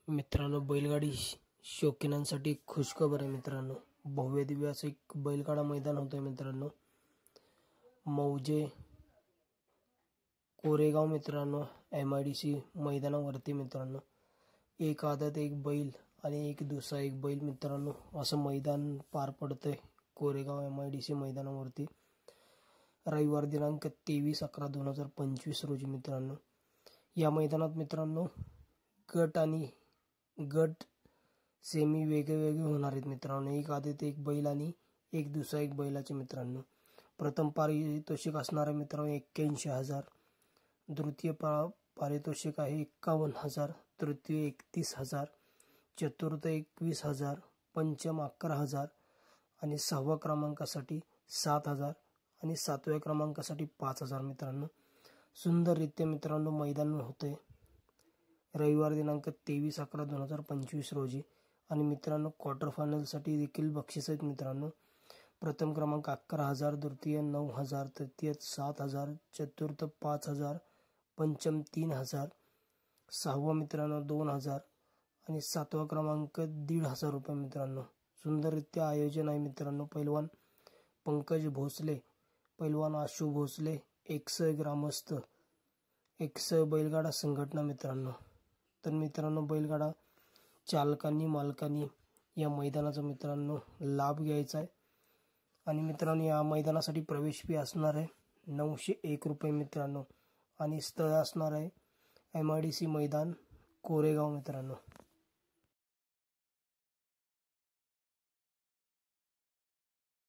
मित्रांनो, बैलगाडी शौकीनांसाठी खुशखबर आहे मित्रांनो। भव्य दिव्य असं एक बैलगाडा मैदान होतंय मित्रांनो, मौजे कोरेगाव मित्रांनो, MIDC मैदानावरती मित्रांनो। एक आदत एक बैल आणि एक दुसरा एक बैल मित्रांनो, असं मैदान पार पडतंय कोरेगाव MIDC मैदानावरती। रविवार दिनांक 23/11/2025 रोजी मित्रांनो। या मैदानात मित्रांनो गट सेमी वेगवेगळे होणार आहेत मित्रांनो। एक आदत एक बैल आणि एक दुसरा एक बैलाचे मित्रांनो। प्रथम पारितोषिक असणार आहे मित्रांनो 81,000, द्वितीय पारितोषिक आहे 51,000, तृतीय 31,000, चतुर्थ 21,000, पंचम 11,000 आणि 6व्या क्रमांकासाठी 7,000 आणि 7व्या क्रमांकासाठी 5,000 मित्रांनो। सुंदररित्या मित्रांनो मैदान होते रविवार दिनांक 23/11/2025 रोजी। आणि मित्रांनो क्वार्टर फायनल साठी देखील बक्षीस आहेत मित्रांनो। प्रथम क्रमांक 11,000, द्वितीय 9,000, तृतीय 7,000, चतुर्थ 5,000, पंचम 3,000, 6वा मित्रांनो 2,000 आणि 7वा क्रमांक 1,500 रुपये मित्रांनो। सुंदररित्या आयोजन आहे मित्रांनो। पैलवान पंकज भोसले, पैलवान आशु भोसले, एकसय ग्रामस्थ, एकसय बैलगाडा संघटना मित्रांनो। तर मित्रांनो बैलगाडा चालकांनी मालकांनी या मैदानाचा मित्रांनो लाभ घ्यायचा आहे। आणि मित्रांनो या मैदानासाठी प्रवेश फी असणार आहे 901 रुपये मित्रांनो। आणि स्थळ असणार आहे MIDC मैदान कोरेगाव मित्रांनो।